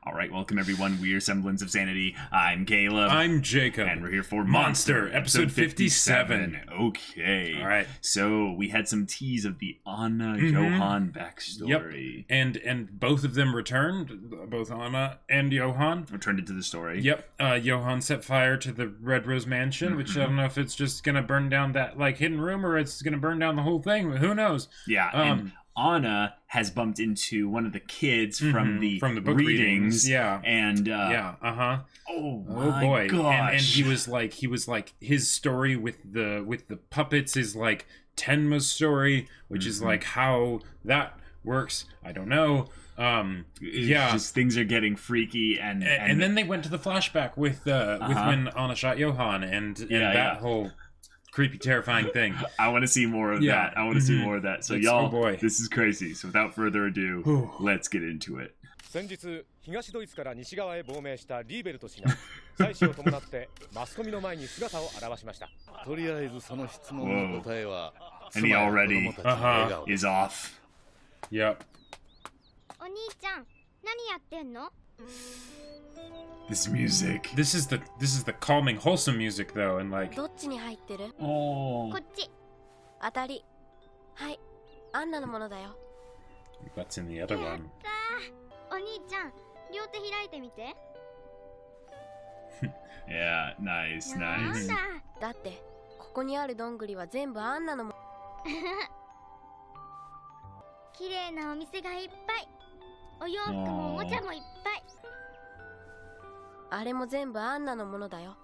All right, welcome everyone. We're Semblance of Sanity. I'm Caleb. I'm Jacob. And we're here for Monster, episode 57. Okay. All right. So we had some tease of the Anna Johan backstory. Yep. And both of them returned. Both Anna and Johan returned into the story. Yep. Johan set fire to the Red Rose Mansion, which I don't know if it's just going to burn down that hidden room or it's going to burn down the whole thing. Who knows? Yeah. And Anna has bumped into one of the kids from the book readings. Yeah. And Oh my gosh. And he was like his story with the puppets is like Tenma's story, which is like how that works. I don't know. Just things are getting freaky and then they went to the flashback with when Anna shot Johan and that whole creepy, terrifying thing. I want to see more of that. I want to see more of that. So y'all, boy. This is crazy. So without further ado, let's get into it. 先日、東ドイツから西側へ亡命したリーベルト氏が妻子を伴ってマスコミの前に姿を現しました。とりあえずその質問の答えは、And he already is off. Yep. お兄ちゃん、何やってんの? This music. This is the calming, wholesome music though, and like. どっちに入ってる? Oh. こっち。当たり。はい、アンナのものだよ。What's in the other one? やったー。お兄ちゃん、両手開いてみて。Yeah, nice, なん nice. だ。だって、ここにあるどんぐりは全部アンナのも。綺麗なお店がいっぱい。お洋服もおもちゃもいっぱい。あれも全部アンナのものだよ。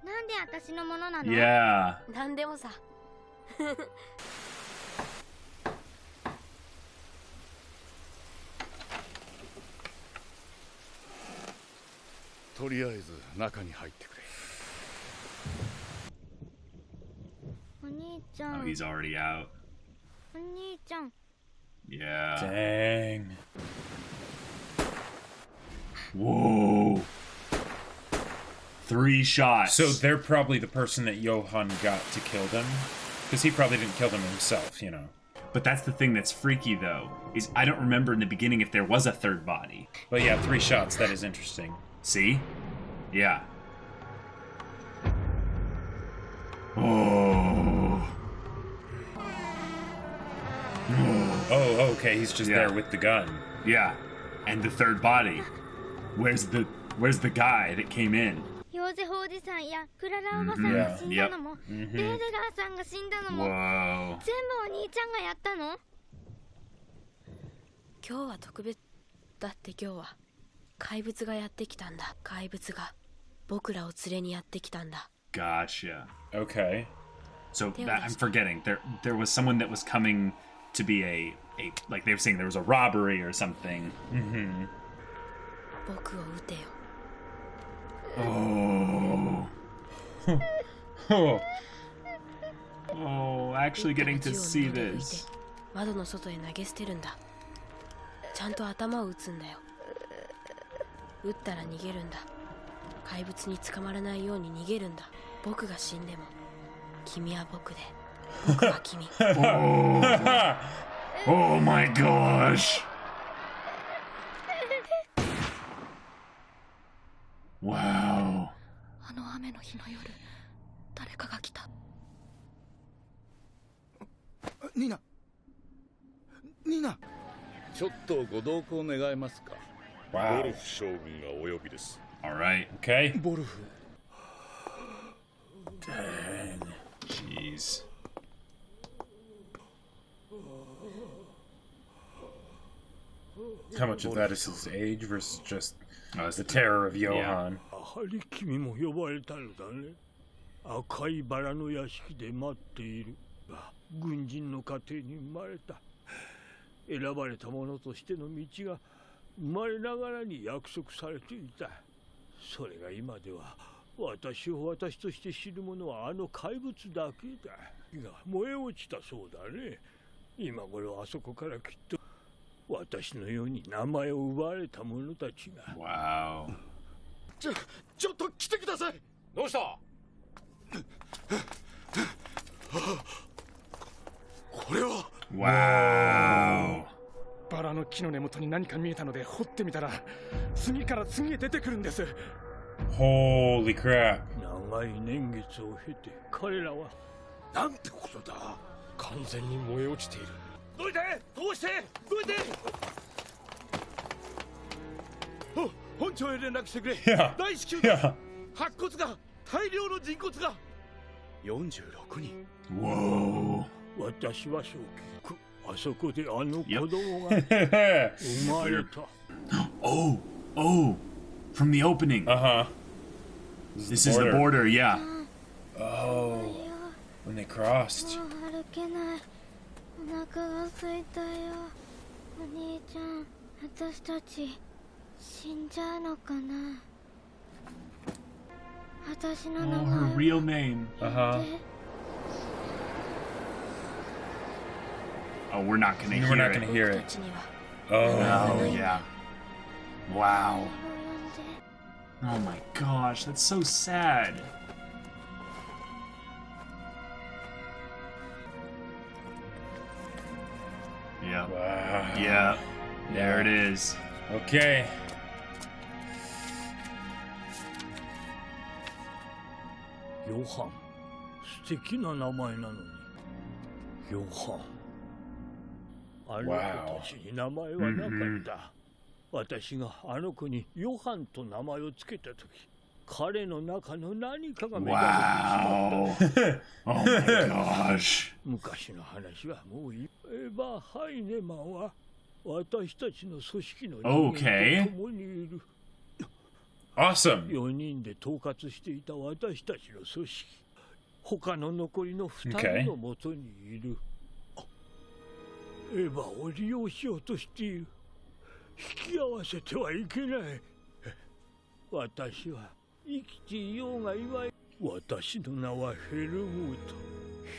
なんで私のものなの? Yeah. なんでもさ。とりあえず中に入ってくれ。お兄ちゃん。Oh, he's already out. お兄ちゃん。Yeah. Dang. Whoa. 3 shots. So they're probably the person that Johan got to kill them, because he probably didn't kill them himself, you know. But that's the thing that's freaky though, is I don't remember in the beginning if there was a third body. But yeah, 3 shots, that is interesting. See? Yeah. Oh. Oh, okay, he's just there with the gun. Yeah. And the third body. Where's the guy that came in? ヨーゼフおじさんやクララおばさんが死んだのも、レーデガーさんが死んだのも、 Whoa. 全部お兄ちゃんがやったの? 今日は特別だって今日は怪物がやってきたんだ。怪物が僕らを連れにやってきたんだ。 Gotcha. Okay. So that, I'm forgetting. There was someone that was coming to be a like they were saying there was a robbery or something. 僕を撃てよ。 Oh. Oh. Oh, actually getting to see this. 窓の外へ投げ捨てるんだ。ちゃんと頭を撃つんだよ。撃ったら逃げるんだ。怪物に捕まらないように逃げるんだ。僕が死んでも君は僕で僕は君。Oh my gosh. Wow. あの雨の日の夜、誰かが来た。ニナちょっとご同行願えますか。 Wow. ボルフ将軍がお呼びです。 All right. Okay. ボルフ Dang. Jeez. How much of that is his age versus just the terror of Johan? やはり君も呼ばれたのだね。赤いバラの屋敷で待っている。軍人の家庭に生まれた。選ばれた者としての道が生まれながらに約束されていた。それが今では私を私として知る者はあの怪物だけだ。が燃え落ちたそうだね。今頃あそこからきっと私のように名前を奪われた者たちが。 Wow. ちょっと来てください。どうした？これは Wow. バラの木の根元に何か見えたので掘ってみたら次から次へ出てくるんです。 Holy crap. 長い年月を経て彼らはなんてことだ。完全に燃え落ちている。どいて、どうして、どいて。本庁へ連絡してくれ。大至急だ。白骨が、大量の人骨が。46人。Whoa. 私は正気。あそこであの子供が生まれた。Oh, from the opening. Uh-huh. This is the border, yeah. Oh, when they crossed. 歩けない。お腹が空いたよ。お兄ちゃん、私たち死んじゃうのかな。私の名 Oh, 前 her real name. Uh-huh. Oh, we're not gonna We're hear not it. gonna hear 僕 it. たちには Oh. Oh, yeah. Wow. Oh my gosh, that's so sad. Yeah. Wow. Yeah. There it is. Okay. ヨハン、素敵な名前なのに。ヨハン。あの子たちに名前はなかった。私があの子にヨハンと名前をつけたとき、彼の中の何かが目覚めてしまった。 Wow. Oh my gosh. 昔の話はもういい。エヴァ・ハイネマンは私たちの組織の人間と共にいる。Awesome. 4人で統括していた私たちの組織。他の残りの2人のもとにいる。エヴァを利用しようとしている。引き合わせてはいけない。私は生きていようがいまい。私の名はヘルムート。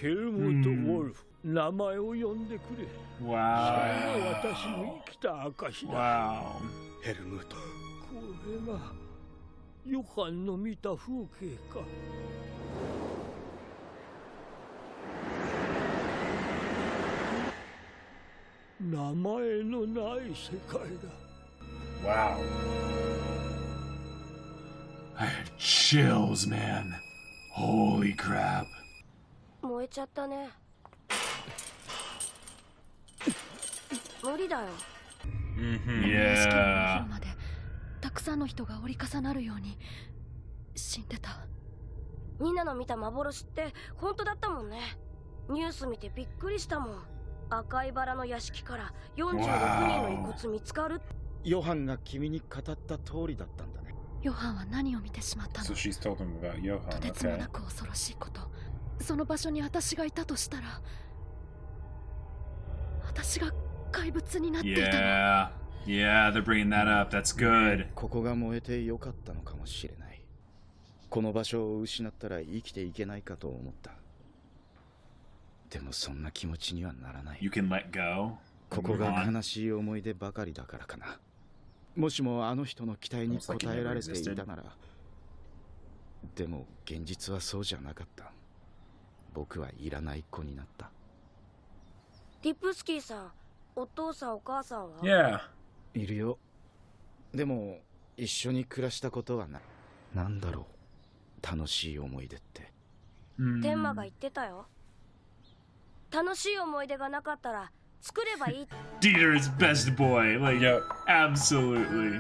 ヘルムート・ウォルフ。名前を呼んでくれ。それ Wow. が私の生きた証だ。 Wow. ヘルムート。これがヨハンの見た風景か。名前のない世界だ。 Wow. I had chills, man. Holy crap. 燃えちゃったね。無理だよ。Yeah. までたくさんの人が折り重なるように死んでた。ニナの見た幻って本当だったもんね。ニュース見てびっくりしたもん。赤いバラの屋敷から46人の遺骨見つかる。ヨハンが君に語った通りだったんだね。ヨハンは何を見てしまったの？ So she's told him about Johan. とてつも Okay. なく恐ろしいこと。その場所に私がいたとしたら、私が怪物になっていたの。 Yeah. Yeah, they're bringing that up. That's good. ここが燃えてよかったのかもしれない。この場所を失ったら生きていけないかと思った。でもそんな気持ちにはならない。 You can let go. ここが悲しい思い出ばかりだからかな。もしもあの人の期待に応えられていたなら。でも現実はそうじゃなかった。僕はいらない子になった。リップスキーさん、お父さんお母さんは？ Yeah. いるよ。でも一緒に暮らしたことはない。なんだろう、楽しい思い出って。天馬が言ってたよ。楽しい思い出がなかったら作ればいい。 Dieter is best boy. Like, Yep. absolutely.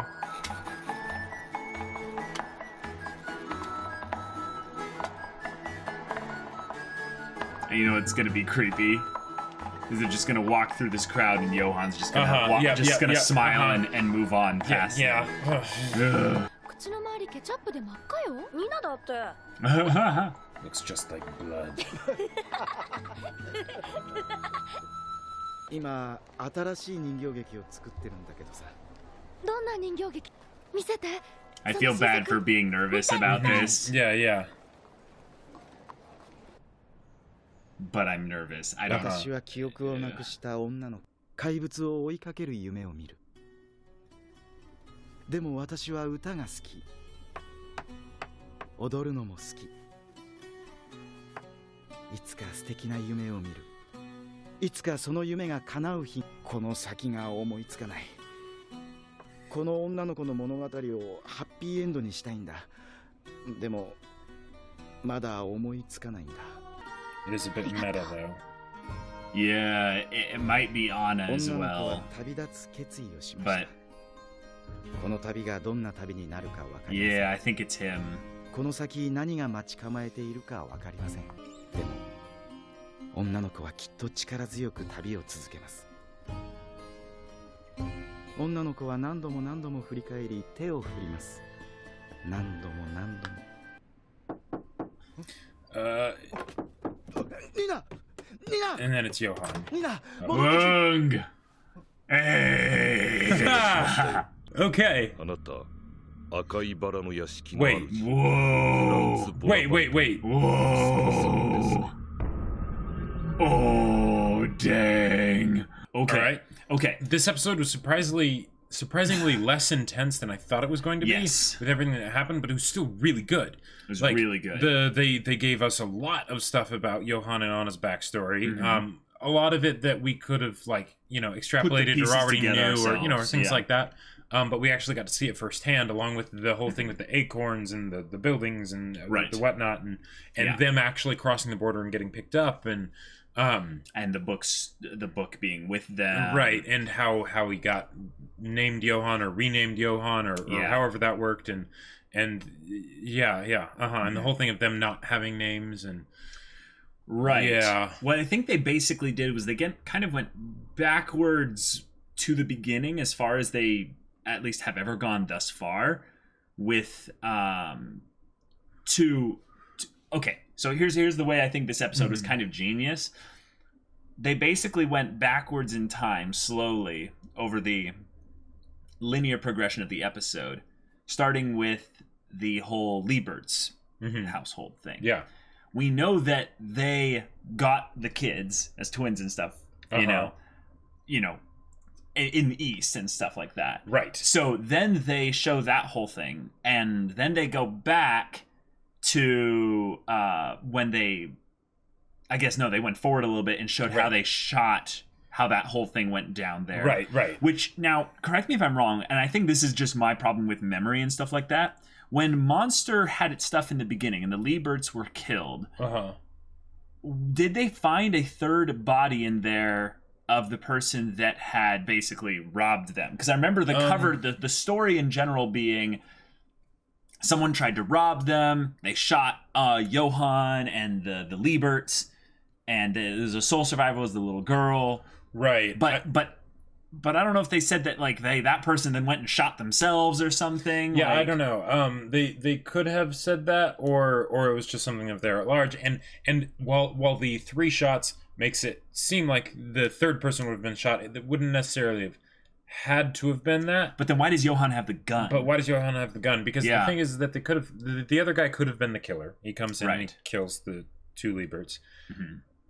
And you know it's gonna be creepy. Is it just gonna walk through this crowd and Johan's just gonna Yep, smile and move on past Yeah. them? 口の周りケチャップで真っ赤よ。ニナだって。 Ugh. Looks just like blood. 今新しい人形劇を作ってるんだけどさ。どんな人形劇？見せて。 I feel bad for being nervous about this, Yeah, yeah. but I'm nervous. I don't. 私は記憶をなくした女の怪物を追いかける夢を見る。でも私は歌が好き。踊るのも好き。いつか素敵な夢を見る。いつかその夢が叶う日、この先が思いつかない。この女の子の物語をハッピーエンドにしたいんだ。でもまだ思いつかないんだ。 It is a bit meta though. Yeah, it might be Anna as 女の子は well. 旅立つ決意をしまし But た。この旅がどんな旅になるかわかりません。 yeah, I think it's him. この先何が待ち構えているかわかりません。でも女の子はきっと力強く旅を続けます。女の子は何度も何度も振り返り手を振ります。何度も何度も。ニナ、ニナ、 And then it's Johan. ニナ、 Wung! Hey! Okay. あなた、赤いバラの屋敷のある Wait. じ Whoa! Wait. Whoa! Oh, dang. Okay. Alright. Okay. This episode was surprisingly less intense than I thought it was going to be Yes. with everything that happened, but it was still really good. It was really good. They gave us a lot of stuff about Johan and Anna's backstory. Mm-hmm. A lot of it that we could have extrapolated pieces or already knew, together or or ourselves, things yeah. like that. But we actually got to see it firsthand, along with the whole thing with the acorns and the buildings and Right. the whatnot, and Yeah. them actually crossing the border and getting picked up, and the book being with them. right, and how he got named Johan or renamed Johan or Yeah. however that worked, and and the whole thing of them not having names and Right. Yeah. What I think they basically did was they kind of went backwards to the beginning as far as they at least have ever gone thus far with okay, so here's the way I think this episode was kind of genius. They basically went backwards in time slowly over the linear progression of the episode, starting with the whole Lieberts household thing. yeah. We know that they got the kids as twins and stuff, you know, in the East and stuff like that. Right. So then they show that whole thing, and then they go back to when they, I guess, no, they went forward a little bit and showed how they shot, how that whole thing went down there. Right. Which, now, correct me if I'm wrong, and I think this is just my problem with memory and stuff like that. When Monster had its stuff in the beginning and the Lieberts were killed, did they find a third body in there of the person that had basically robbed them? Because I remember the cover, the story in general being someone tried to rob them, they shot Johan and the Lieberts, and there's a sole survivor was the little girl. Right. But I don't know if they said that that person then went and shot themselves or something. Yeah, I don't know. They could have said that, or it was just something of there at large. And while the 3 shots makes it seem like the third person would have been shot, it wouldn't necessarily have had to have been that. But then why does Johan have the gun? But why does Johan have the gun? Because the thing is that they could have the other guy could have been the killer. He comes in and he kills the 2 Lieberts.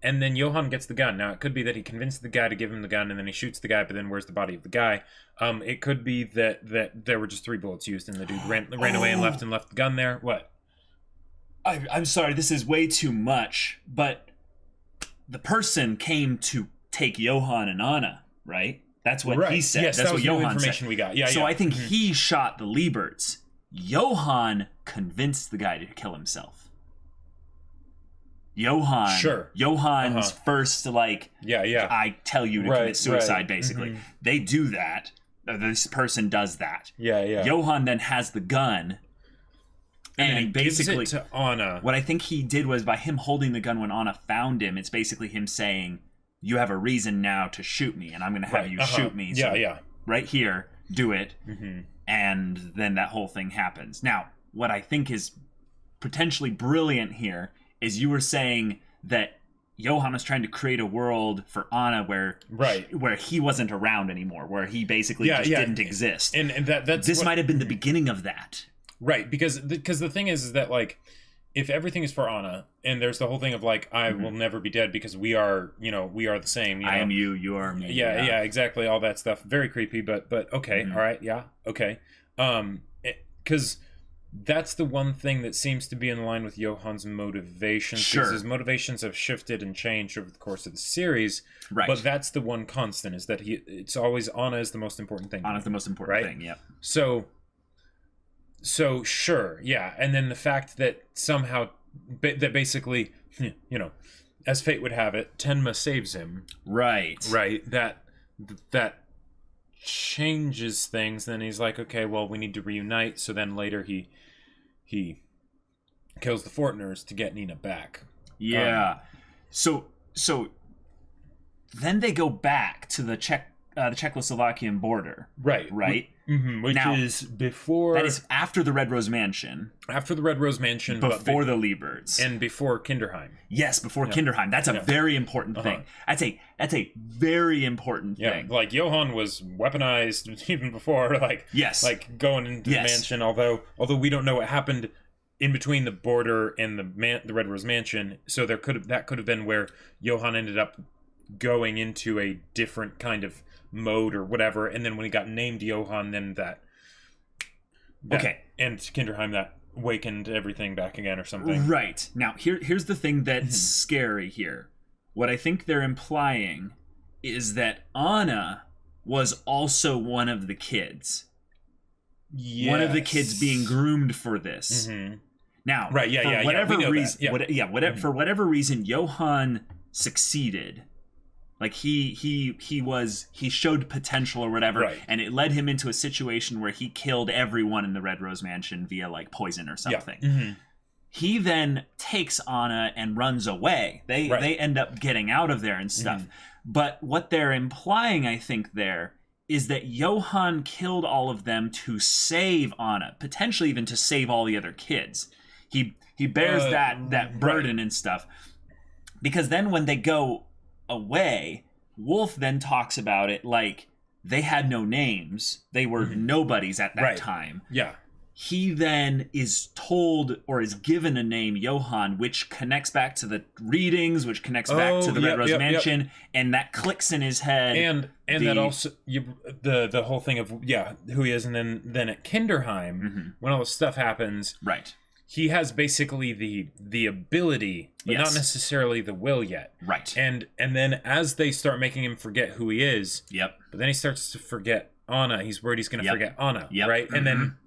And then Johan gets the gun. Now, it could be that he convinced the guy to give him the gun, and then he shoots the guy, but then where's the body of the guy? It could be that there were just 3 bullets used, and the dude ran away and left the gun there. What? I'm sorry, this is way too much, but the person came to take Johan and Anna, right? That's what he said. Yes, that's that was what Johan new information said. we got. Yeah, so I think he shot the Lieberts. Johan convinced the guy to kill himself. Johan's first, I tell you to commit suicide, basically. They do that. This person does that. Yeah. Johan then has the gun. And then he basically gives it to Anna. What I think he did was, by him holding the gun when Anna found him, it's basically him saying, you have a reason now to shoot me, and I'm going to have you shoot me. So right here, do it. And then that whole thing happens. Now, what I think is potentially brilliant here is you were saying that Johan was trying to create a world for Anna where he wasn't around anymore, where he basically didn't exist. And that's might have been the beginning of that. Right, because the thing is that, if everything is for Anna, and there's the whole thing of, I will never be dead because we are the same. I am you, you are me. Yeah, exactly, all that stuff. Very creepy, but okay, all right, yeah, okay. Because that's the one thing that seems to be in line with Johan's motivations. Sure. Because his motivations have shifted and changed over the course of the series. Right. But that's the one constant, is that it's always Anna is the most important thing. Anna's the most important thing, yeah. So sure, yeah. And then the fact that somehow, that basically, you know, as fate would have it, Tenma saves him. Right. Right. That changes things. Then he's like, okay, well, we need to reunite. So then later he kills the Fortners to get Nina back. Yeah. So then they go back to the Czechoslovakian border. Right. Mm-hmm. Which is before... That is after the Red Rose Mansion. After the Red Rose Mansion. Before the Lieberts. And before Kinderheim. Yes, before Kinderheim. That's a very important thing. That's a very important thing. Like, Johan was weaponized even before, like going into the mansion, although we don't know what happened in between the border and the Red Rose Mansion, so that could have been where Johan ended up going into a different kind of mode or whatever, and then when he got named Johan, then that and Kinderheim, that awakened everything back again or something. Right. Now here's the thing that's scary here. What I think they're implying is that Anna was also one of the kids. Yes. One of the kids being groomed for this. Mm-hmm. Now, right, for whatever reason, for whatever reason, Johan succeeded. Like he showed potential or whatever, and it led him into a situation where he killed everyone in the Red Rose Mansion via like poison or something. Yeah. Mm-hmm. He then takes Anna and runs away. They end up getting out of there and stuff. Mm-hmm. But what they're implying, I think, there is that Johan killed all of them to save Anna, potentially even to save all the other kids. He bears that burden and stuff. Because then when they go away, Wolf then talks about it like they had no names. They were nobodies at that time. Yeah. He then is told or is given a name, Johan, which connects back to the readings, which connects back to the Red Rose Mansion, and that clicks in his head. And that also the whole thing of who he is, and then at Kinderheim, when all this stuff happens, he has basically the ability, but not necessarily the will yet. Right. And then as they start making him forget who he is, but then he starts to forget Anna. He's worried he's going to forget Anna, right? And then,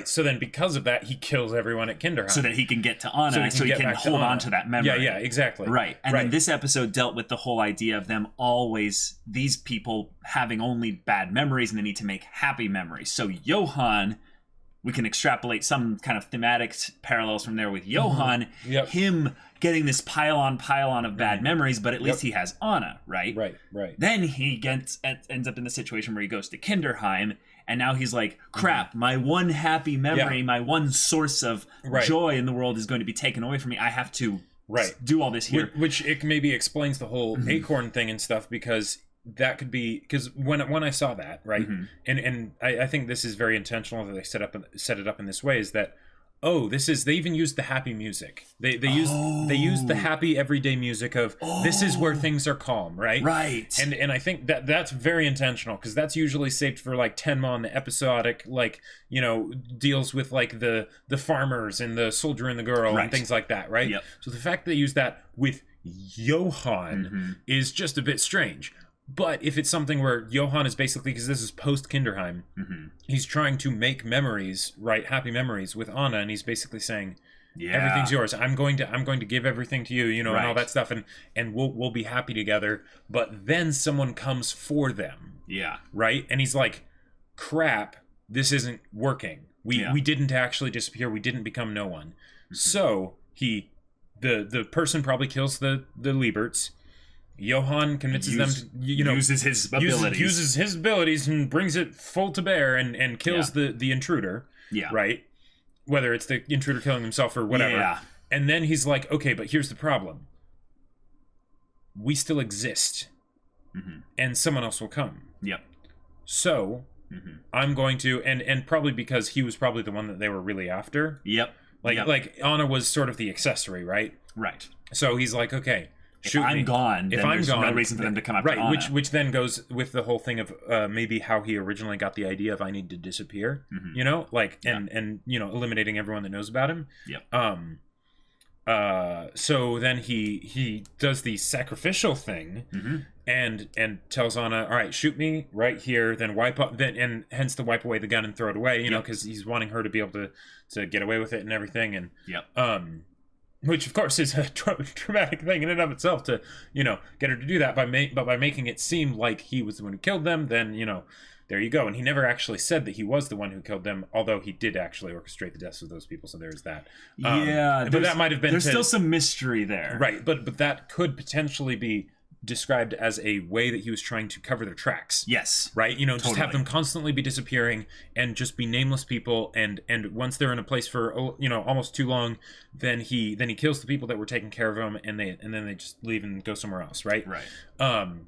so then because of that, he kills everyone at Kinderheim. So that he can get to Anna, so he can hold on to that memory. Yeah, exactly. Right. And then this episode dealt with the whole idea of them always, these people having only bad memories, and they need to make happy memories. So Johan... We can extrapolate some kind of thematic parallels from there with Johan, him getting this pile on of bad memories, but at least he has Anna, right? Right. Then he ends up in the situation where he goes to Kinderheim, and now he's like, crap, my one happy memory, my one source of joy in the world is going to be taken away from me. I have to do all this here. Which it maybe explains the whole acorn thing and stuff, because... that could be because when I saw that, and I think this is very intentional that they set it up in this way, is that they even used the happy music. They used the happy everyday music of this is where things are calm, right? And I think that's very intentional, because that's usually saved for like Tenma on the episodic, like, you know, deals with like the farmers and the soldier and the girl and things like that, right? So the fact that they use that with Johan is just a bit strange. But if it's something where Johan is basically, because this is post Kinderheim, he's trying to make memories, happy memories with Anna, and he's basically saying, everything's yours. I'm going to give everything to you, you know, and all that stuff, and we'll be happy together. But then someone comes for them, right? And he's like, crap, this isn't working. We didn't actually disappear. We didn't become no one. So the person probably kills the Lieberts. Johan convinces them to, uses his abilities and brings it full to bear and kills the intruder. Right? Whether it's the intruder killing himself or whatever. And then he's like, okay, but here's the problem. We still exist. And someone else will come. So, I'm going to, and probably because he was probably the one that they were really after. Like Anna was sort of the accessory, right? Right. So he's like, okay, if I'm gone, then there's no reason for them to come after Anna. Which then goes with the whole thing of maybe how he originally got the idea of I need to disappear, you know, like and you know, eliminating everyone that knows about him. Yep. So then he does the sacrificial thing and tells Anna, all right, shoot me right here, then wipe up, and hence to wipe away the gun and throw it away, you know, because he's wanting her to be able to get away with it and everything, and which of course is a traumatic thing in and of itself to, you know, get her to do that but by making it seem like he was the one who killed them, then, you know, there you go. And he never actually said that he was the one who killed them, although he did actually orchestrate the deaths of those people, so there's that. But that might have been... There's still some mystery there. Right, but that could potentially be described as a way that he was trying to cover their tracks. Yes. Right? You know, just have them constantly be disappearing and just be nameless people, and once they're in a place for, you know, almost too long, then he kills the people that were taking care of him, and then they just leave and go somewhere else, right? Right.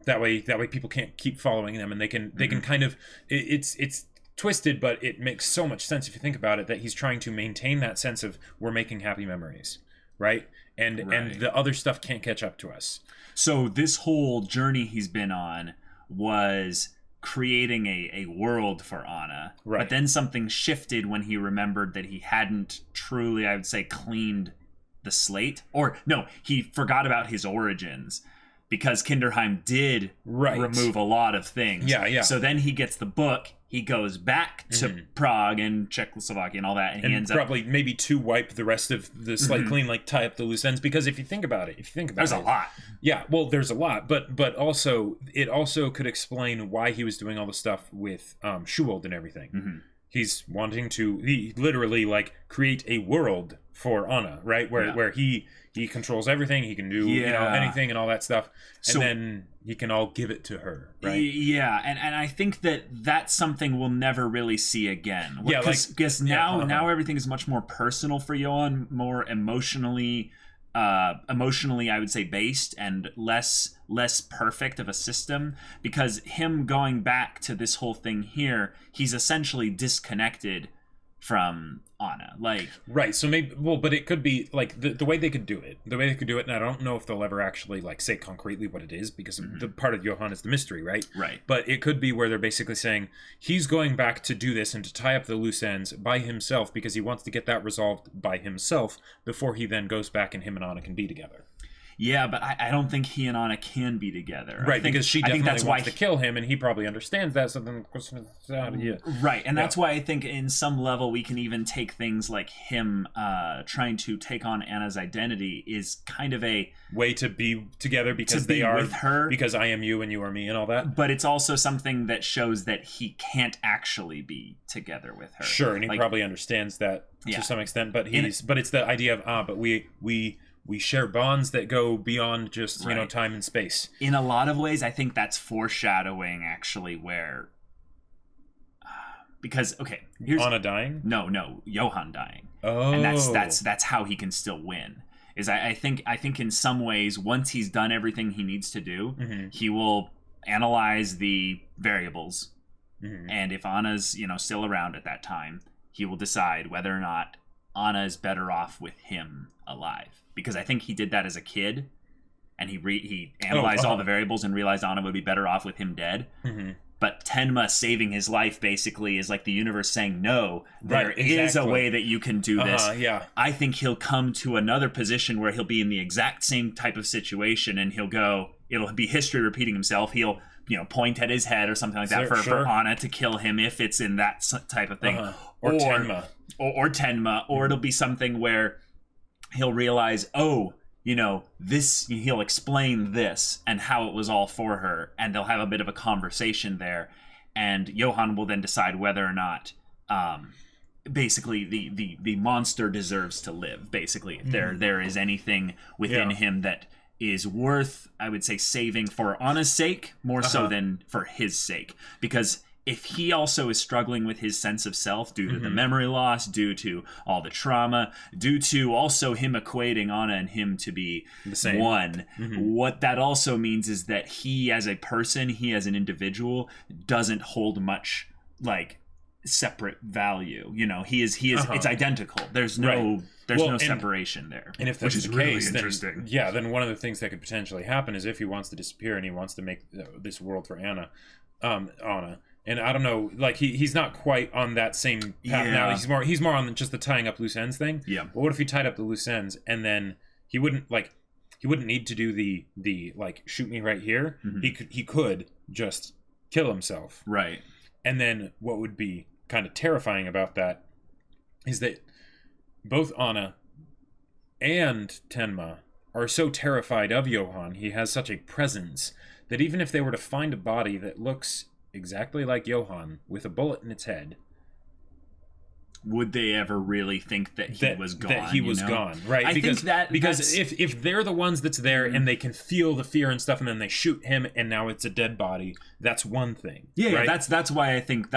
That way people can't keep following them, and they can kind of it's twisted, but it makes so much sense if you think about it, that he's trying to maintain that sense of we're making happy memories, right? And the other stuff can't catch up to us. So this whole journey he's been on was creating a world for Anna. Right. But then something shifted when he remembered that he hadn't truly, I would say, cleaned the slate. Or, no, he forgot about his origins. Because Kinderheim did remove a lot of things. Yeah. So then he gets the book. He goes back to Prague and Czechoslovakia and all that, and he ends probably maybe to wipe the rest of the slate clean, like tie up the loose ends. Because if you think about it, there's a lot. Yeah, well, there's a lot, but also it also could explain why he was doing all the stuff with Soooo and everything. He's wanting to literally like create a world for Anna, right? Where he controls everything. He can do you know, anything and all that stuff, and then he can all give it to her, right? Yeah, and I think that's something we'll never really see again. Yeah, because now everything is much more personal for Johan, more emotionally, I would say, based, and less perfect of a system. Because him going back to this whole thing here, he's essentially disconnected from Anna, like, right. So maybe, well, but it could be like the way they could do it, and I don't know if they'll ever actually like say concretely what it is, because the part of Johan is the mystery, right? But it could be where they're basically saying he's going back to do this and to tie up the loose ends by himself, because he wants to get that resolved by himself before he then goes back and him and Anna can be together. Yeah, but I don't think he and Anna can be together. Right, because she definitely wants to kill him, and he probably understands that, so then... Right, and that's why I think in some level we can even take things like him trying to take on Anna's identity is kind of a... way to be together because they are... with her. Because I am you and you are me and all that. But it's also something that shows that he can't actually be together with her. Sure, and he probably understands that to some extent, but it's the idea of, but we share bonds that go beyond just, you know, time and space. In a lot of ways, I think that's foreshadowing, actually, where... because, okay, here's... Anna dying? No, Johan dying. Oh. And that's how he can still win. Is I think in some ways, once he's done everything he needs to do, he will analyze the variables. And if Anna's, you know, still around at that time, he will decide whether or not Anna is better off with him alive. Because I think he did that as a kid, and he analyzed all the variables and realized Anna would be better off with him dead. But Tenma saving his life basically is like the universe saying, no, there is a way that you can do this. I think he'll come to another position where he'll be in the exact same type of situation, and it'll be history repeating himself. He'll, you know, point at his head or something like that for Anna to kill him if it's in that type of thing. Or Tenma. Or Tenma. Or it'll be something where he'll realize, oh, you know, he'll explain this and how it was all for her, and they'll have a bit of a conversation there, and Johan will then decide whether or not basically the monster deserves to live, basically. If there is anything within him that is worth, I would say, saving for Anna's sake more so than for his sake, because if he also is struggling with his sense of self due to the memory loss, due to all the trauma, due to also him equating Anna and him to be the same one, what that also means is that he as a person, he as an individual, doesn't hold much like separate value. You know, he is it's identical. There's no separation there. And if that's which is the really case, interesting. Then one of the things that could potentially happen is if he wants to disappear and he wants to make this world for Anna. And I don't know, like he's not quite on that same path now. He's more on just the tying up loose ends thing. Yeah. But what if he tied up the loose ends and then he wouldn't need to do the like shoot me right here. Mm-hmm. He could just kill himself. Right. And then what would be kind of terrifying about that is that both Anna and Tenma are so terrified of Johan. He has such a presence that even if they were to find a body that looks exactly like Johan with a bullet in its head, would they ever really think that he was gone? That he was gone, right? I think because if they're the ones that's there and they can feel the fear and stuff, and then they shoot him, and now it's a dead body, that's one thing. Yeah, right? that's why I think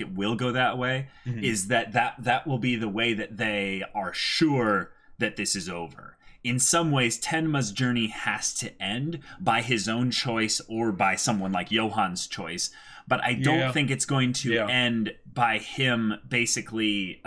it will go that way. Mm-hmm. Is that will be the way that they are sure that this is over. In some ways, Tenma's journey has to end by his own choice or by someone like Johan's choice. But I don't think it's going to end by him basically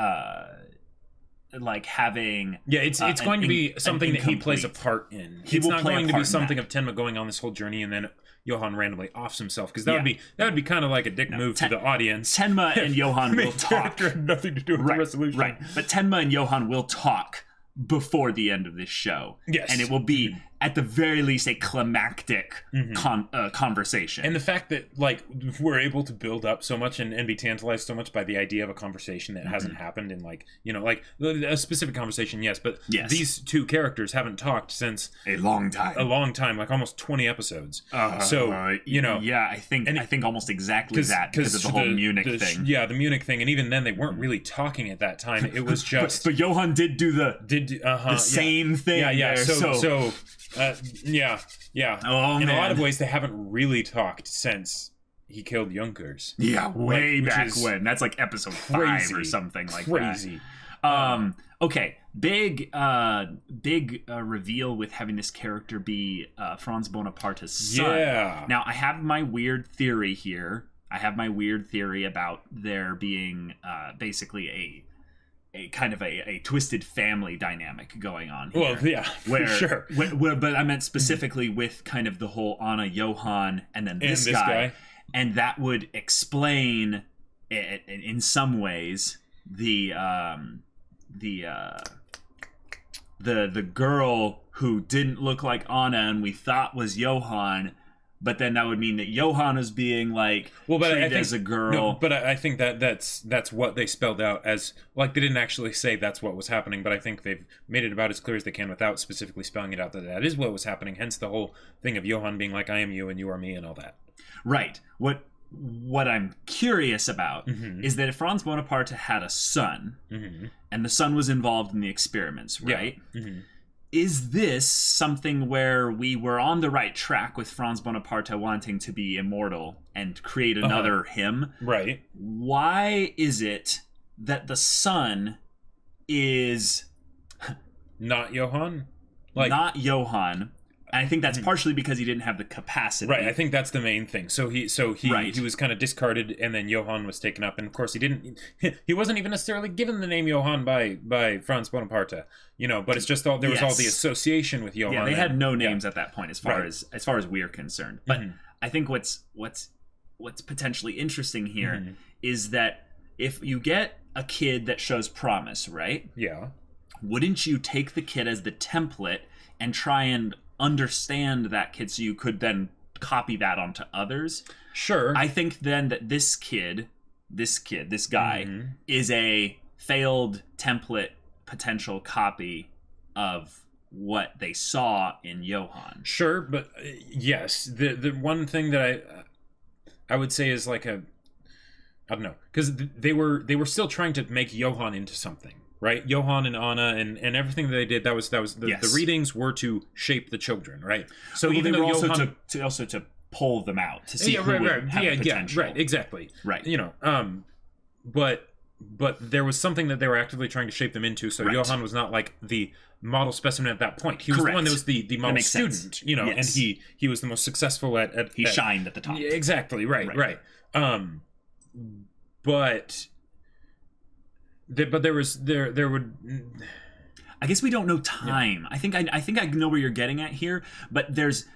like having... Yeah, it's going to be something that he plays a part in. It's not going to be something of Tenma going on this whole journey and then Johan randomly offs himself, because that would be kind of like a dick move to the audience. Tenma and Johan will talk. Had nothing to do with the resolution. Right, but Tenma and Johan will talk before the end of this show. Yes. And it will be, at the very least, a climactic conversation. And the fact that, like, we're able to build up so much and be tantalized so much by the idea of a conversation that hasn't happened in, like, you know, like, a specific conversation, yes, but these two characters haven't talked since... A long time, like almost 20 episodes. So, you know... Yeah, I think almost exactly that, because of the whole Munich thing. Yeah, the Munich thing, and even then, they weren't really talking at that time. It was just... but Johan did do the same thing. Yeah. So yeah. Oh, in a lot of ways, they haven't really talked since he killed Junkers. Yeah, way back when. That's like episode 5 or something like that. Okay, big reveal with having this character be Franz Bonaparte's son. Yeah. Now, I have my weird theory here. I have my weird theory about there being basically a kind of a twisted family dynamic going on here. Well, yeah, for sure. But I meant specifically with kind of the whole Anna, Johan, and then this guy. And that would explain, in some ways, the girl who didn't look like Anna and we thought was Johan. But then that would mean that Johan is being treated as a girl. No, but I think that's what they spelled out as, like, they didn't actually say that's what was happening, but I think they've made it about as clear as they can without specifically spelling it out that is what was happening. Hence the whole thing of Johan being like, I am you and you are me and all that. Right. What I'm curious about is that if Franz Bonaparte had a son, and the son was involved in the experiments, right? Yeah. Mm-hmm. Is this something where we were on the right track with Franz Bonaparte wanting to be immortal and create another him? Right. Why is it that the son is... not Johan? Not Johan. And I think that's partially because he didn't have the capacity. Right, I think that's the main thing. So he was kind of discarded, and then Johan was taken up, and of course he wasn't even necessarily given the name Johan by Franz Bonaparte, you know. But it's just there was all the association with Johan. Yeah, they had no names at that point, as far as we're concerned. But I think what's potentially interesting here is that if you get a kid that shows promise, right? Yeah. Wouldn't you take the kid as the template and try and understand that kid so you could then copy that onto others? Sure. I think then that this guy is a failed template potential copy of what they saw in Johan. Sure, but yes, the one thing that I would say is like I don't know, because they were still trying to make Johan into something. Right, Johan and Anna and everything that they did, that was the readings were to shape the children, right? So even they though were Johan to pull them out to see who would have potential. Right, exactly, right. You know, but there was something that they were actively trying to shape them into. So Johan was not like the model specimen at that point. He was the one that was the model student, you know, and he was the most successful at he shined at the top. Exactly, right. But but there would. I guess we don't know time. Yeah. I think I know where you're getting at here, but there's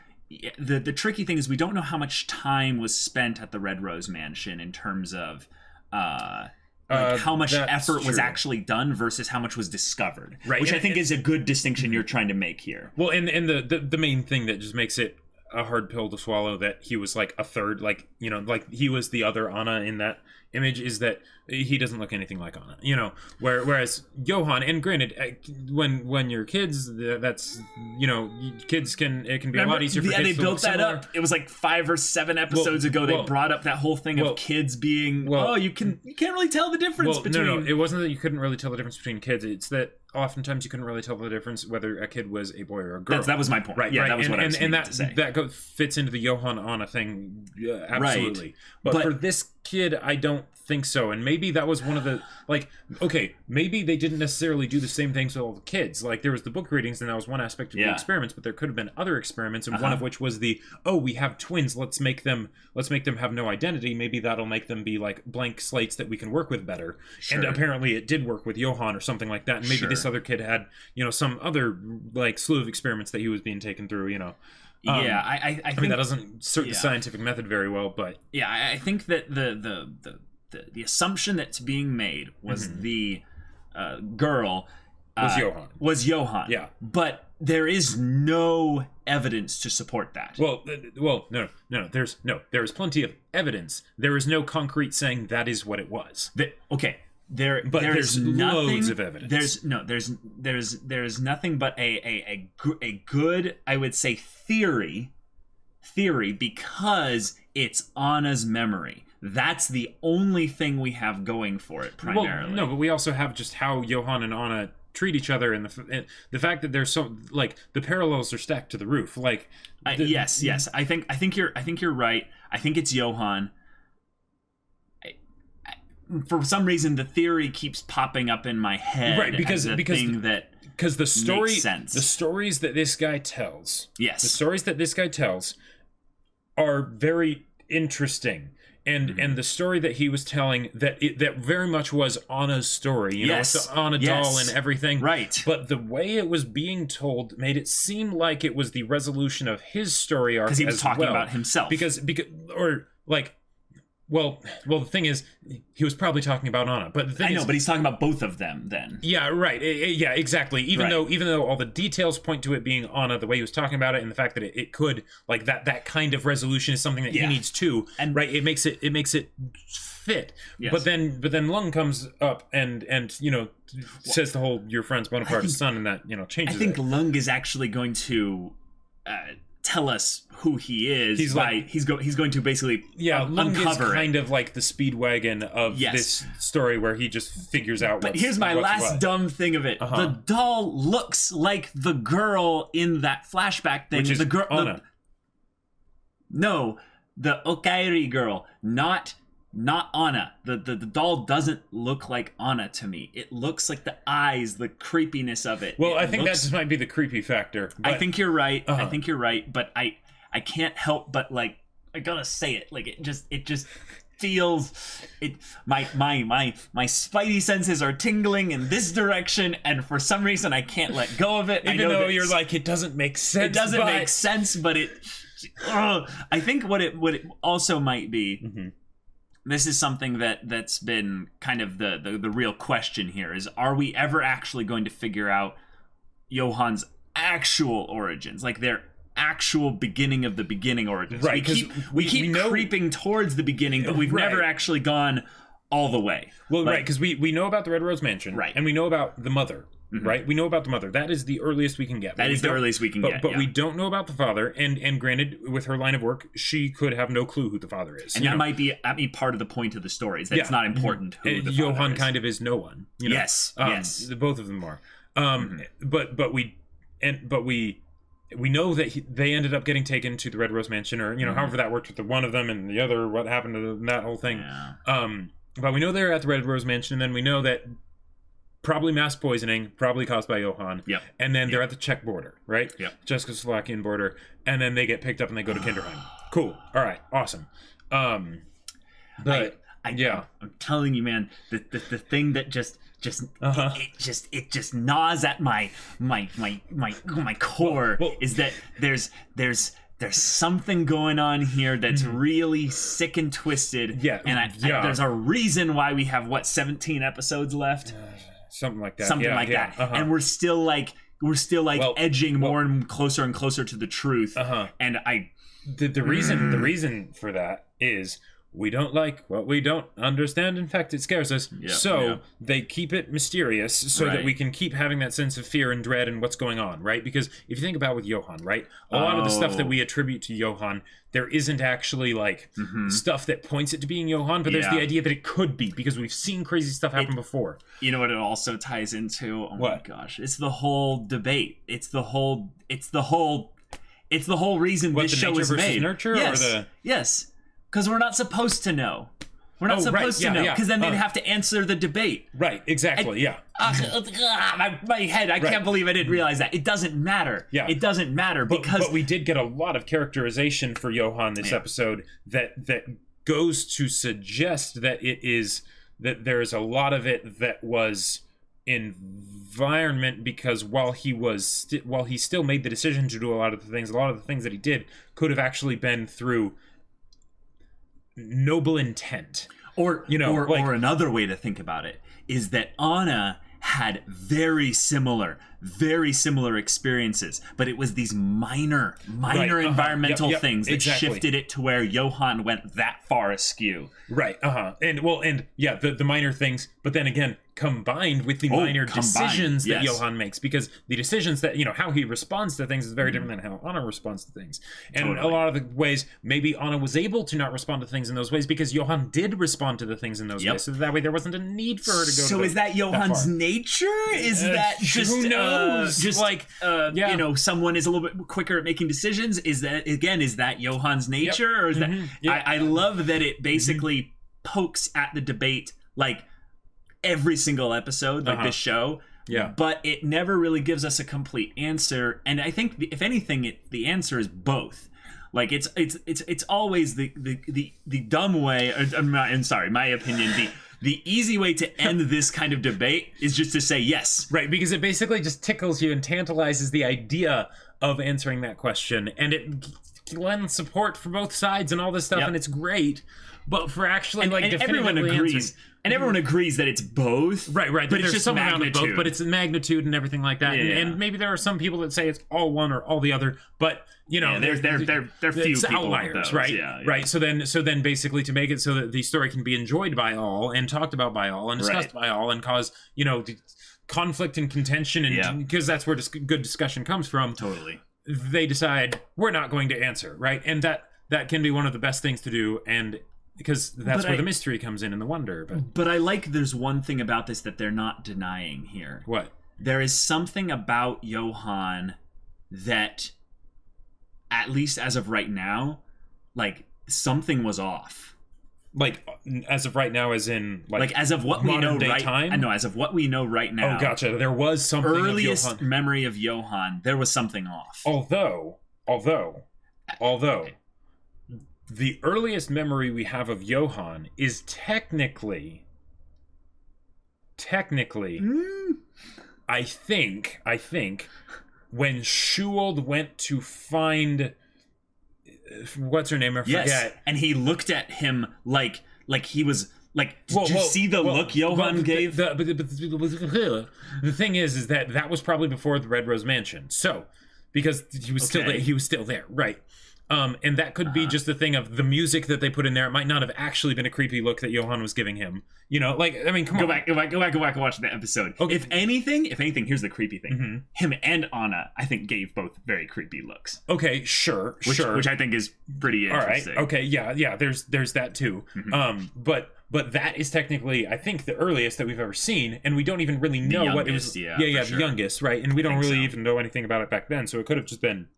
the tricky thing is we don't know how much time was spent at the Red Rose Mansion in terms of how much effort was actually done versus how much was discovered. Right. Which I think is a good distinction you're trying to make here. Well, and the main thing that just makes it a hard pill to swallow that he was like a third, like, you know, like he was the other Anna in that image is that he doesn't look anything like Anna, you know, whereas Johan, and granted, when you're kids, that's, you know, kids it can be a lot easier for kids they built that up. It was like 5 or 7 episodes ago they brought up that whole thing of kids being you can't really tell the difference between. No, it wasn't that you couldn't really tell the difference between kids, it's that oftentimes you couldn't really tell the difference whether a kid was a boy or a girl. That was my point. Right. Yeah, that was what I was meaning to say. That fits into the Johan Anna thing, absolutely. Right. But for this kid, I don't think so. And maybe that was one of the, like, okay, maybe they didn't necessarily do the same things with all the kids. Like, there was the book readings, and that was one aspect of the experiments, but there could have been other experiments, and one of which was we have twins, let's make them have no identity. Maybe that'll make them be like blank slates that we can work with better. Sure. And apparently it did work with Johan or something like that. And maybe this other kid had, you know, some other like slew of experiments that he was being taken through, you know. I mean, that doesn't suit the scientific method very well, but I think that the assumption that's being made was the girl was Johan. Yeah, but there is no evidence to support that. Well, no. There is plenty of evidence. There is no concrete saying that is what it was. There's loads of evidence. There's nothing but a good, I would say, theory because it's Anna's memory. That's the only thing we have going for it primarily. Well, no, but we also have just how Johan and Anna treat each other, and the fact that there's so, like, the parallels are stacked to the roof. Like, yes. I think you're right. I think it's Johan. For some reason, the theory keeps popping up in my head, right? Because the story, makes sense. The stories that this guy tells, the stories that this guy tells, are very interesting. And the story that he was telling, that very much was Anna's story, you know, with the Anna doll and everything. Right. But the way it was being told made it seem like it was the resolution of his story arc, because he was talking about himself. Well, the thing is, he was probably talking about Anna, but the thing but he's talking about both of them then. Yeah, right. Yeah, exactly. Even though all the details point to it being Anna, the way he was talking about it, and the fact that it could, like, that kind of resolution is something that he needs too. And right, it makes it fit. Yes. But then Lung comes up and you know, says the whole "your friend's Bonaparte's son," and that, you know, changes. I think Lung is actually going to tell us who he is. He's going to basically Lung uncover is kind of like the Speedwagon of this story, where he just figures out. But here's my last dumb thing of it: the doll looks like the girl in that flashback thing. Which is the girl, Anna. The Okairi girl, not Anna. The doll doesn't look like Anna to me. It looks like the eyes, the creepiness of it. Well, I think that just might be the creepy factor. I think you're right. I think you're right, but I can't help but, like, I gotta say it. Like, it just feels it. My spidey senses are tingling in this direction, and for some reason I can't let go of it. Even though you're like, it doesn't make sense. It doesn't make sense, but it. I think what it also might be. Mm-hmm. This is something that's been kind of the real question here, is, are we ever actually going to figure out Johan's actual origins, like their actual beginning of the beginning origins? Right, we keep creeping towards the beginning, but we've never actually gone all the way. Well, right, because we know about the Red Rose Mansion, right, and we know about the mother. Mm-hmm. Right, we know about the mother. That is the earliest we can get. That is the earliest we can get. But we don't know about the father. And granted, with her line of work, she could have no clue who the father is. And that might be part of the point of the story, is that it's not important who the Johan father is. Kind of is no one. You know? Yes. Both of them are. But we know that they ended up getting taken to the Red Rose Mansion, or, you know, however that worked with the one of them and the other. What happened to that whole thing? Yeah. But we know they're at the Red Rose Mansion, and then we know that. Probably mass poisoning, probably caused by Johan. Yep. And then they're at the Czech border, right? Yep. Czechoslovakian border. And then they get picked up and they go to Kinderheim. Cool. All right. Awesome. I'm telling you, man, the thing that just it just gnaws at my core. Is that there's something going on here that's really sick and twisted. Yeah, and there's a reason why we have 17 episodes left. Something like that. That. And we're still edging more and closer to the truth. And the reason for that is we don't like what we don't understand. In fact, it scares us. They keep it mysterious so that we can keep having that sense of fear and dread and what's going on, right? Because if you think about with Johan, right? A lot of the stuff that we attribute to Johan, there isn't actually like stuff that points it to being Johan, but there's the idea that it could be because we've seen crazy stuff happen before. You know what it also ties into? Oh my gosh. It's the whole debate. It's the whole reason this show is made. Nurture, yes. Because we're not supposed to know. We're not supposed to know. Because then they'd have to answer the debate. Right, exactly, My head, I can't believe I didn't realize that. It doesn't matter. Yeah. It doesn't matter because... But we did get a lot of characterization for Johan this episode that goes to suggest that that there's a lot of it that was environment, because while he still made the decision to do a lot of the things that he did could have actually been through noble intent. Or another way to think about it is that Anna had very similar experiences, but it was these minor environmental things that shifted it to where Johan went that far askew. Right. The minor things, but then again, combined with the minor decisions that Johan makes, because the decisions that, how he responds to things is very different than how Anna responds to things. And a lot of the ways, maybe Anna was able to not respond to things in those ways because Johan did respond to the things in those ways. So that way there wasn't a need for her to go is that Johan's nature? Is that just... Who knows? Someone is a little bit quicker at making decisions? Is that Johan's nature? Or is that... I love that it basically pokes at the debate like every single episode, like this show. But it never really gives us a complete answer. And I think if anything, the answer is both. Like it's always the dumb way. I'm sorry, my opinion. The easy way to end this kind of debate is just to say yes. Right, because it basically just tickles you and tantalizes the idea of answering that question, and it lends support for both sides and all this stuff, and it's great. But for actually and everyone agrees. And everyone agrees that it's both. Right. But it's just some magnitude. Both, but it's magnitude and everything like that. And maybe there are some people that say it's all one or all the other. But there are few people outliers, right? Right. So then basically to make it so that the story can be enjoyed by all and talked about by all and discussed by all and cause conflict and contention, and because that's where good discussion comes from. Totally. They decide we're not going to answer, right? And that can be one of the best things to do, and because that's where the mystery comes in and the wonder. But I like there's one thing about this that they're not denying here. What? There is something about Johan that, at least as of right now, like something was off. Like as of right now, as in like as of what we know right time? I know as of what we know right now. Oh, gotcha. There was something. Earliest memory of Johan, there was something off. Although the earliest memory we have of Johan is technically, I think when Soooo went to find what's her name? I forget. Yes, and he looked at him like he was like. Did you see the look Johan gave? The thing is that was probably before the Red Rose Mansion. So because he was still there, right? And that could be just the thing of the music that they put in there. It might not have actually been a creepy look that Johan was giving him. Come on. Go back and watch the episode. Okay. If anything, here's the creepy thing. Mm-hmm. Him and Anna, I think, gave both very creepy looks. Okay, sure. Which I think is pretty interesting. All right. Okay, yeah. There's that too. Mm-hmm. But that is technically, I think, the earliest that we've ever seen, and we don't even really know what it was. The youngest, right? And we don't really even know anything about it back then, so it could have just been.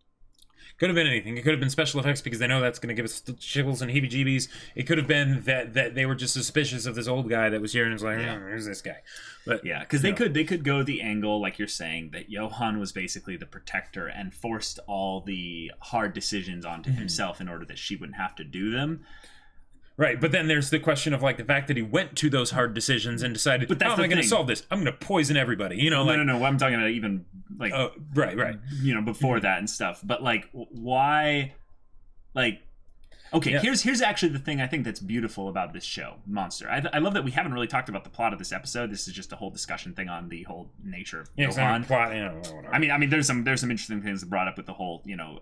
Could have been anything. It could have been special effects because they know that's going to give us chills and heebie-jeebies. It could have been that they were just suspicious of this old guy that was here and was like, who's this guy? But because they could go the angle, like you're saying, that Johan was basically the protector and forced all the hard decisions onto himself in order that she wouldn't have to do them. Right, but then there's the question of like the fact that he went to those hard decisions and decided, but that's how am I going to solve this? I'm going to poison everybody. You know, no. I'm talking about even like right. You know, before that and stuff. But like, why? Like, okay, here's actually the thing I think that's beautiful about this show, Monster. I love that we haven't really talked about the plot of this episode. This is just a whole discussion thing on the whole nature of Johan. Plot, whatever. I mean, there's some interesting things brought up with the whole, you know,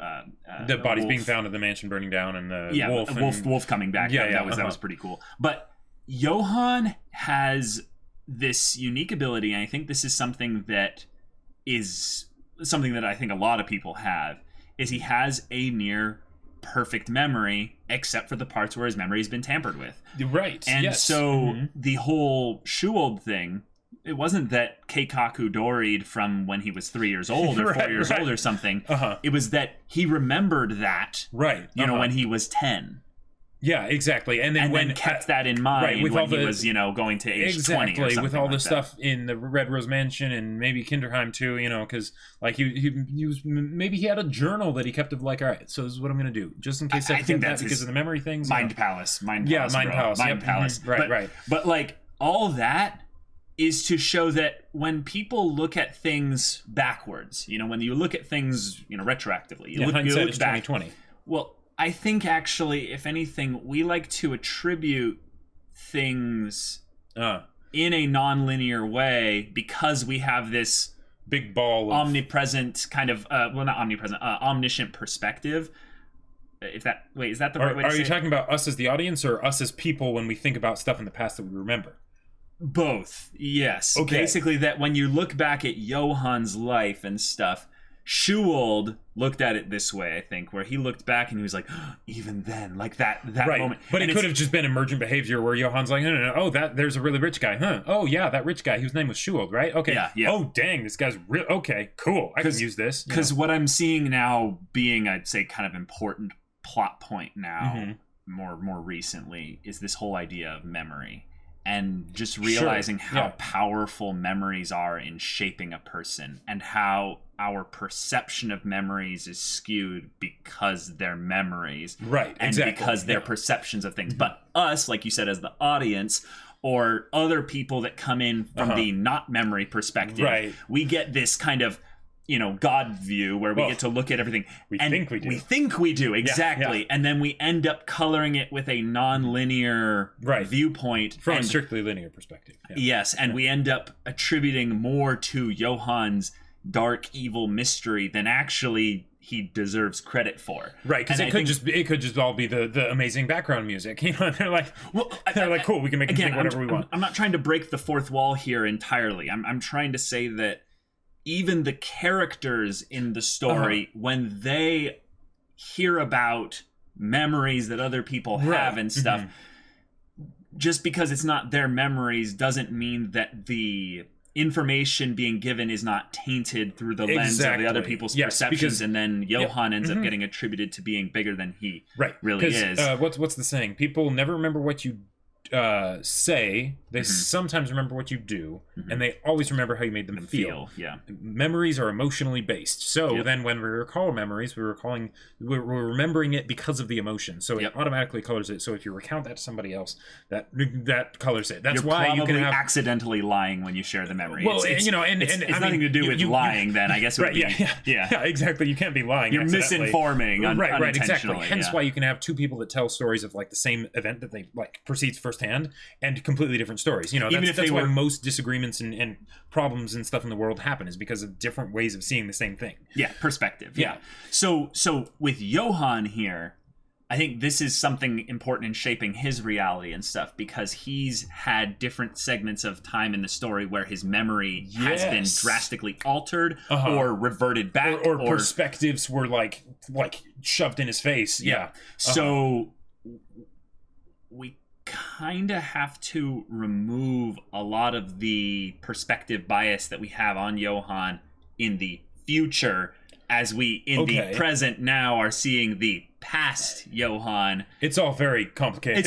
the bodies being found in the mansion burning down, and the wolf coming back. That was pretty cool. But Johan has this unique ability, and I think this is something that I think a lot of people have. Is he has a near perfect memory, except for the parts where his memory has been tampered with. Right. And so the whole Soooo thing, it wasn't that Keikaku doried from when he was 3 years old or 4 years old or something. It was that he remembered that, you know, when he was 10. Yeah, exactly. And then kept that in mind when he was, you know, going to age 20 or something with all the like stuff in the Red Rose Mansion and maybe Kinderheim too, you know, because like he was, maybe he had a journal that he kept of like, all right, so this is what I'm going to do, just in case I think that's because of the memory things. Mind Palace. Mind Palace. Right. But like all that is to show that when people look at things backwards, you know, when you look at things, you know, retroactively, you look back. 2020. Well, I think actually, if anything, we like to attribute things in a non-linear way because we have this big ball of omnipresent kind of not omnipresent, omniscient perspective. Is that the right way to say it? Are you talking about us as the audience or us as people when we think about stuff in the past that we remember? Both, yes. Okay. Basically, that when you look back at Johan's life and stuff, Soooo looked at it this way, I think, where he looked back and he was like, oh, even then, like that moment. But it could have just been emergent behavior where Johan's like, no. Oh, there's a really rich guy, huh? Oh, yeah, that rich guy whose name was Soooo, right? Okay. Yeah. Oh, dang, this guy's real. Okay, cool. I can use this. Because what I'm seeing now being, I'd say, kind of important plot point now, more recently, is this whole idea of memory. And just realizing how powerful memories are in shaping a person and how our perception of memories is skewed because they're memories. Right, and because they're perceptions of things. But us, like you said, as the audience or other people that come in from the not memory perspective, we get this kind of, you know, God view where we get to look at everything. We think we do, exactly. Yeah. And then we end up coloring it with a non-linear viewpoint. From a strictly linear perspective. Yeah. Yes, and we end up attributing more to Johan's dark, evil mystery than actually he deserves credit for. Right, because it could just all be the amazing background music. You know, they're like, cool, we can make it think whatever we want. I'm not trying to break the fourth wall here entirely. I'm trying to say that even the characters in the story, when they hear about memories that other people have and stuff, just because it's not their memories doesn't mean that the information being given is not tainted through the lens of the other people's perceptions, and then Johan ends up getting attributed to being bigger than he really is. What's the saying? People never remember what you say. They sometimes remember what you do, and they always remember how you made them feel. Memories are emotionally based. So then when we recall memories, we're remembering it because of the emotion. So it automatically colors it. So if you recount that to somebody else, that colors it. That's why you can have accidentally lying when you share the memory. Well, it's it's nothing to do with lying. Then I guess it would be, exactly. You can't be lying. You're misinforming. Right, exactly. Hence why you can have two people that tell stories of like the same event that they like proceeds firsthand and completely different stories. You know, that's why most disagreements and problems and stuff in the world happen, is because of different ways of seeing the same thing. Perspective. So with Johan here, I think this is something important in shaping his reality and stuff, because he's had different segments of time in the story where his memory has been drastically altered or reverted back, or perspectives were like shoved in his face. So we kind of have to remove a lot of the perspective bias that we have on Johan in the future, as we in the present now are seeing the past Johan. It's all very complicated.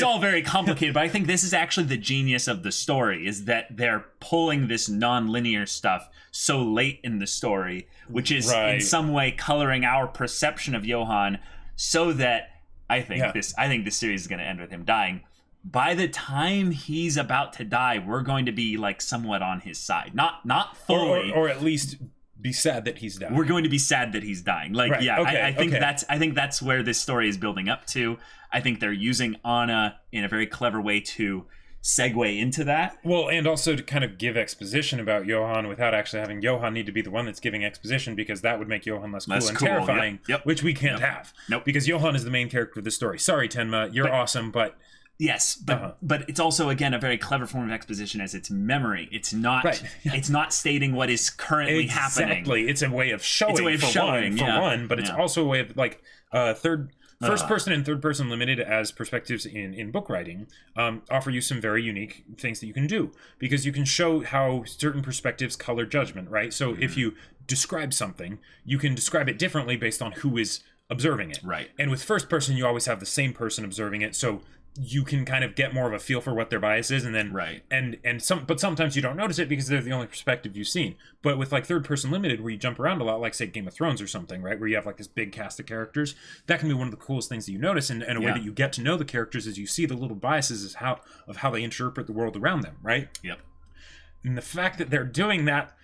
But I think this is actually the genius of the story, is that they're pulling this non-linear stuff so late in the story, which is in some way coloring our perception of Johan, so that I think this series is going to end with him dying. by the time he's about to die, we're going to be like somewhat on his side. Not fully, or at least be sad that he's dying. We're going to be sad that he's dying. Like, right. yeah, okay. I think that's where this story is building up to. I think they're using Anna in a very clever way to segue into that. Well, and also to kind of give exposition about Johan without actually having Johan need to be the one that's giving exposition, because that would make Johan less cool and terrifying, which we can't have. Nope. Because Johan is the main character of the story. Sorry, Tenma, you're awesome, but... Yes, but it's also, again, a very clever form of exposition, as it's memory. It's not it's not stating what is currently happening. Exactly. It's a way of showing, one, but it's also a way of, like, first person and third person limited as perspectives in book writing offer you some very unique things that you can do, because you can show how certain perspectives color judgment, right? So if you describe something, you can describe it differently based on who is observing it. Right. And with first person, you always have the same person observing it, so you can kind of get more of a feel for what their bias is, and then but sometimes you don't notice it because they're the only perspective you've seen. But with like third person limited, where you jump around a lot, like say Game of Thrones or something, right, where you have like this big cast of characters, that can be one of the coolest things that you notice, and a way that you get to know the characters is you see the little biases of how they interpret the world around them, right? Yep. And the fact that they're doing that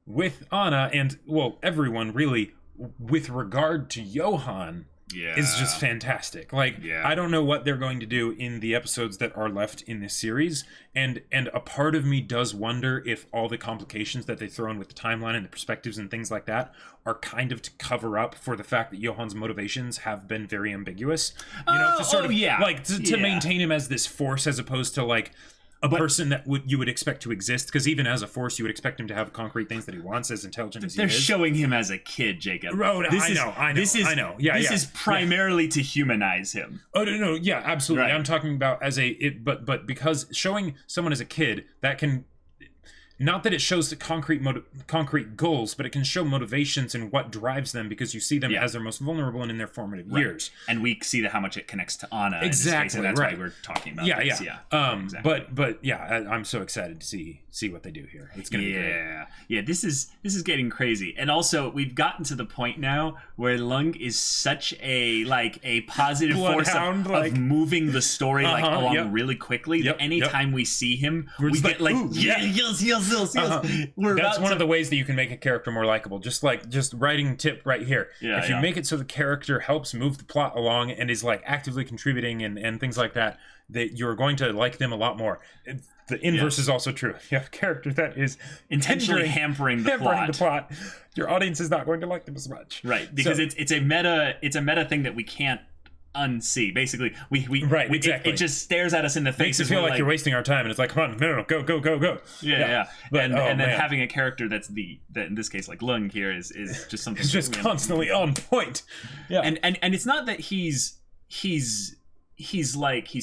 with Anna and, well, everyone really with regard to Johan is just fantastic. Like, I don't know what they're going to do in the episodes that are left in this series, and a part of me does wonder if all the complications that they throw in with the timeline and the perspectives and things like that are kind of to cover up for the fact that Johan's motivations have been very ambiguous. You know, to sort of like to maintain him as this force as opposed to like a person that you would expect to exist, because even as a force, you would expect him to have concrete things that he wants, as intelligent as he is. They're showing him as a kid, Jacob. I know. This is primarily to humanize him. Oh no, yeah, absolutely. Right. I'm talking about as but because showing someone as a kid, that can. Not that it shows the concrete goals, but it can show motivations and what drives them, because you see them as their most vulnerable and in their formative years. And we see how much it connects to Anna. Exactly, in this case, and that's why we're talking about this. Exactly. But yeah, I'm so excited to see what they do here. It's gonna be great. Yeah. This is getting crazy, and also we've gotten to the point now where Lung is such a positive force of moving the story along really quickly. That anytime we see him, we get yes. That's one of the ways that you can make a character more likable. Just writing tip right here. If you make it so the character helps move the plot along and is like actively contributing and things like that, that you're going to like them a lot more. The inverse is also true. If you have a character that is intentionally hampering the plot, your audience is not going to like them as much. Right, because it's a meta thing that we can't unsee. Basically, it just stares at us in the face. Makes it feel like you're wasting our time, and it's like, come on, no, go. But, and then having a character that in this case, like Lung here, is just something. It's just constantly on point. Yeah, and it's not that he's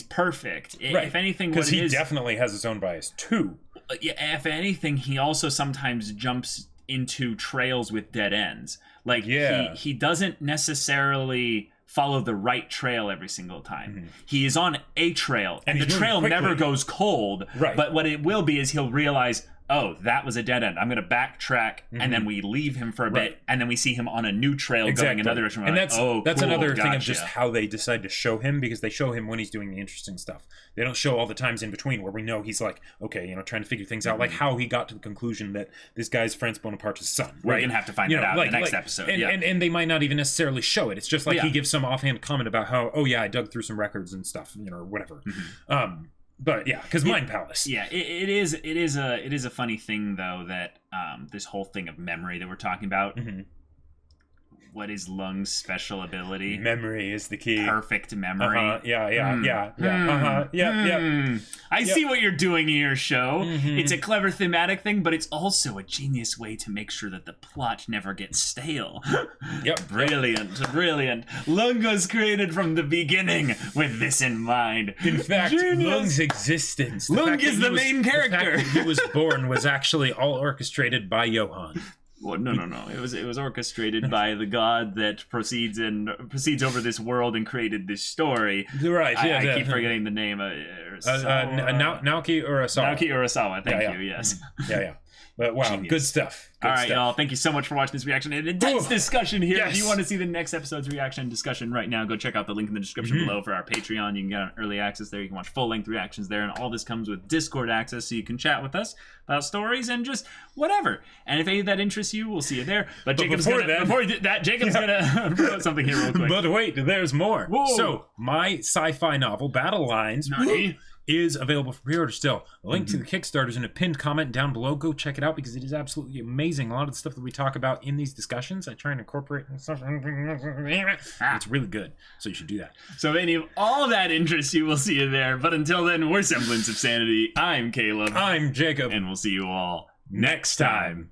perfect. If anything, because he definitely has his own bias too. If anything, he also sometimes jumps into trails with dead ends. Like he doesn't necessarily follow the right trail every single time. Mm-hmm. He is on a trail, and the trail never goes cold. Right. But what it will be is he'll realize, oh, that was a dead end. I'm going to backtrack, and then we leave him for a bit, and then we see him on a new trail going another direction. And that's another thing of just how they decide to show him, because they show him when he's doing the interesting stuff. They don't show all the times in between where we know he's like, okay, trying to figure things out, like how he got to the conclusion that this guy's France Bonaparte's son. Right? We're going to have to find that out in the next episode. And they might not even necessarily show it. It's just like he gives some offhand comment about how, I dug through some records and stuff, or whatever. Mm-hmm. But yeah, because Mind Palace. Yeah, it is a funny thing though that this whole thing of memory that we're talking about. Mm-hmm. What is Lung's special ability? Memory is the key. Perfect memory. Yeah. I see what you're doing here, show. Mm-hmm. It's a clever thematic thing, but it's also a genius way to make sure that the plot never gets stale. Brilliant. Lung was created from the beginning with this in mind. In fact, Lung's existence. Lung is the main character. The fact that he was born was actually all orchestrated by Johan. Well, no. It was orchestrated by the god that proceeds over this world and created this story. Right. I keep forgetting the name. Naoki Urasawa. Naoki Urasawa. Thank you. Yes. Yeah. But wow, Genius. good stuff. Good All right, stuff. y'all. Thank you so much for watching this reaction. An intense discussion here. Yes. If you want to see the next episode's reaction discussion right now, go check out the link in the description below for our Patreon. You can get on early access there. You can watch full-length reactions there. And all this comes with Discord access, so you can chat with us about stories and just whatever. And if any of that interests you, we'll see you there. But Jacob's before Jacob's gonna put something here real quick. But wait, there's more. Whoa. So, my sci-fi novel, Battle Lines, is available for pre-order still. A link to the Kickstarter is in a pinned comment down below. Go check it out because it is absolutely amazing. A lot of the stuff that we talk about in these discussions, I try and incorporate and stuff. It's really good, so you should do that. So if any of all that interests you, we'll see you there. But until then, we're Semblance of Sanity. I'm Caleb. I'm Jacob. And we'll see you all next time.